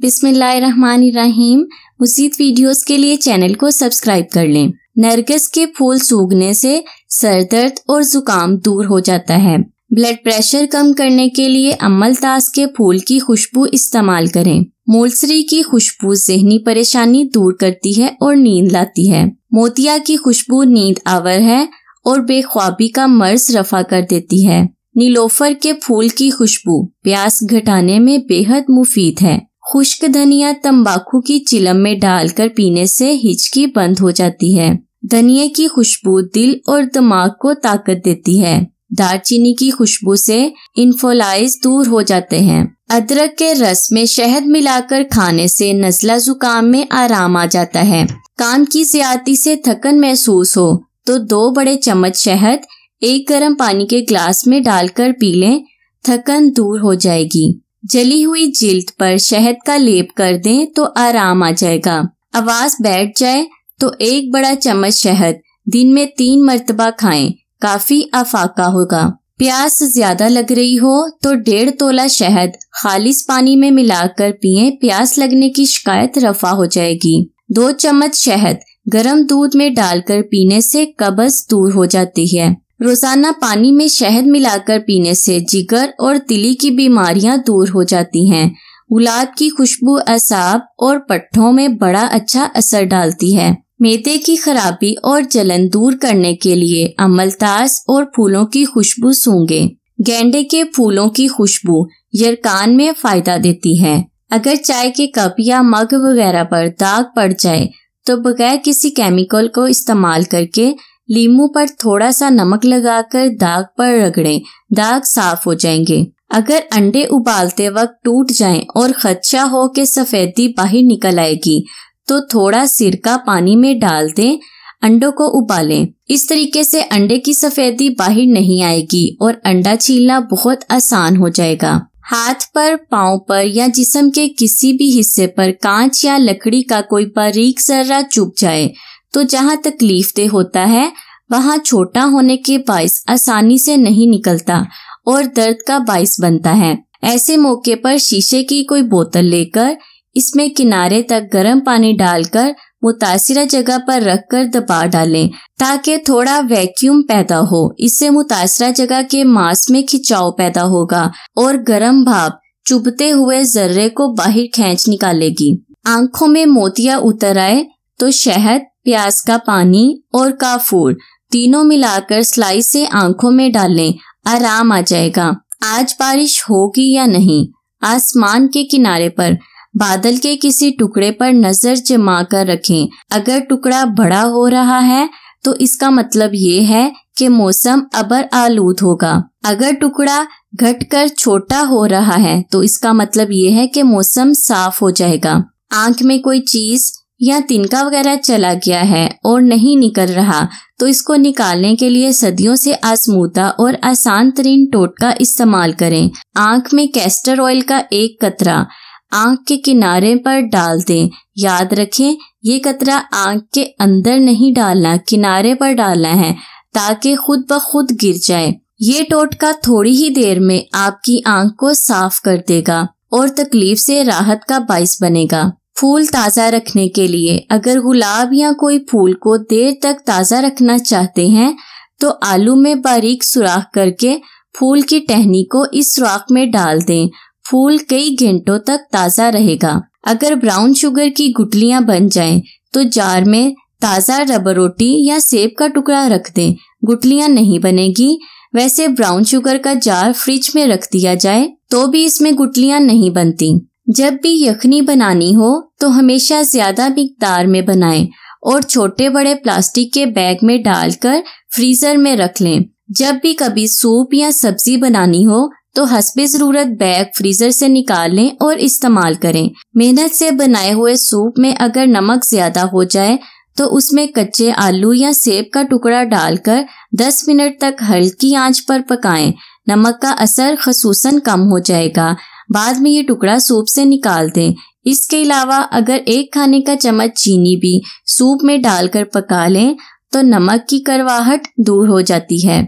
बिस्मिल्लाहिर्रहमानिर्रहीम। मज़ीद वीडियोस के लिए चैनल को सब्सक्राइब कर लें। नरगिस के फूल सूंघने से सर दर्द और जुकाम दूर हो जाता है। ब्लड प्रेशर कम करने के लिए अमलतास के फूल की खुशबू इस्तेमाल करें। मूलसरी की खुशबू ज़हनी परेशानी दूर करती है और नींद लाती है। मोतिया की खुशबू नींद आवर है और बेख्वाबी का मर्ज रफा कर देती है। नीलोफर के फूल की खुशबू प्यास घटाने में बेहद मुफीद है। खुश्क धनिया तंबाकू की चिलम में डालकर पीने से हिचकी बंद हो जाती है। धनिया की खुशबू दिल और दिमाग को ताकत देती है। दालचीनी की खुशबू से इन्फोलाइज दूर हो जाते हैं। अदरक के रस में शहद मिलाकर खाने से नज़ला जुकाम में आराम आ जाता है। काम की ज़्यादती से थकन महसूस हो तो 2 बड़े चम्मच शहद एक गर्म पानी के ग्लास में डालकर पी लें, थकन दूर हो जाएगी। जली हुई जिल्द पर शहद का लेप कर दें तो आराम आ जाएगा। आवाज बैठ जाए तो 1 बड़ा चम्मच शहद दिन में 3 मरतबा खाएं, काफी अफाका होगा। प्यास ज्यादा लग रही हो तो 1.5 तोला शहद खालिस पानी में मिलाकर पिएं, प्यास लगने की शिकायत रफा हो जाएगी। 2 चम्मच शहद गर्म दूध में डालकर पीने से कब्ज दूर हो जाती है। रोजाना पानी में शहद मिलाकर पीने से जिगर और दिली की बीमारियां दूर हो जाती हैं। गुलाब की खुशबू असाब और पट्ठों में बड़ा अच्छा असर डालती है। मैदे की खराबी और जलन दूर करने के लिए अमलतास और फूलों की खुशबू सूंघें। गेंडे के फूलों की खुशबू यरकान में फायदा देती है। अगर चाय के कप या मग वगैरह पर दाग पड़ जाए तो बगैर किसी केमिकल को इस्तेमाल करके लीमू पर थोड़ा सा नमक लगाकर दाग पर रगड़ें, दाग साफ हो जाएंगे। अगर अंडे उबालते वक्त टूट जाएं और खदशा हो कि सफेदी बाहर निकल आएगी तो थोड़ा सिरका पानी में डाल दें, अंडों को उबालें। इस तरीके से अंडे की सफेदी बाहर नहीं आएगी और अंडा छीलना बहुत आसान हो जाएगा। हाथ पर, पांव पर या जिस्म के किसी भी हिस्से पर कांच या लकड़ी का कोई बारीक जर्रा चुभ जाए तो जहां तकलीफदेह होता है वहां छोटा होने के बाइस आसानी से नहीं निकलता और दर्द का बाइस बनता है। ऐसे मौके पर शीशे की कोई बोतल लेकर इसमें किनारे तक गर्म पानी डालकर मुतासिरा जगह पर रखकर दबा डालें ताकि थोड़ा वैक्यूम पैदा हो। इससे मुतासिरा जगह के मांस में खिंचाव पैदा होगा और गर्म भाप चुभते हुए जर्रे को बाहर खींच निकालेगी। आंखों में मोतिया उतर आए तो शहद, प्याज का पानी और काफूर तीनों मिलाकर स्लाइस से आंखों में डालें, आराम आ जाएगा। आज बारिश होगी या नहीं? आसमान के किनारे पर बादल के किसी टुकड़े पर नजर जमा कर रखें। अगर टुकड़ा बड़ा हो रहा है तो इसका मतलब ये है कि मौसम अबर आलूद होगा। अगर टुकड़ा घटकर छोटा हो रहा है तो इसका मतलब ये है कि मौसम साफ हो जाएगा। आंख में कोई चीज या तिनका वगैरह चला गया है और नहीं निकल रहा तो इसको निकालने के लिए सदियों से आजमूदा और आसान तरीन टोटका इस्तेमाल करें। आंख में कैस्टर ऑयल का 1 कतरा आंख के किनारे पर डाल दें। याद रखें, ये कतरा आंख के अंदर नहीं डालना, किनारे पर डालना है ताकि खुद ब खुद गिर जाए। ये टोटका थोड़ी ही देर में आपकी आंख को साफ कर देगा और तकलीफ से राहत का बाइस बनेगा। फूल ताज़ा रखने के लिए अगर गुलाब या कोई फूल को देर तक ताज़ा रखना चाहते हैं तो आलू में बारीक सुराख करके फूल की टहनी को इस सुराख में डाल दें। फूल कई घंटों तक ताज़ा रहेगा। अगर ब्राउन शुगर की गुठलियां बन जाएं तो जार में ताज़ा रबर रोटी या सेब का टुकड़ा रख दें, गुठलियां नहीं बनेगी। वैसे ब्राउन शुगर का जार फ्रिज में रख दिया जाए तो भी इसमें गुठलियां नहीं बनती। जब भी यखनी बनानी हो तो हमेशा ज्यादा मिकदार में बनाएं और छोटे बड़े प्लास्टिक के बैग में डालकर फ्रीजर में रख लें। जब भी कभी सूप या सब्जी बनानी हो तो हस्बे जरूरत बैग फ्रीजर से निकाल लें और इस्तेमाल करें। मेहनत से बनाए हुए सूप में अगर नमक ज्यादा हो जाए तो उसमें कच्चे आलू या सेब का टुकड़ा डालकर 10 मिनट तक हल्की आंच पर पकाएं। नमक का असर खसूसन कम हो जाएगा। बाद में ये टुकड़ा सूप से निकाल दें। इसके अलावा अगर 1 खाने का चम्मच चीनी भी सूप में डालकर पका लें तो नमक की कड़वाहट दूर हो जाती है।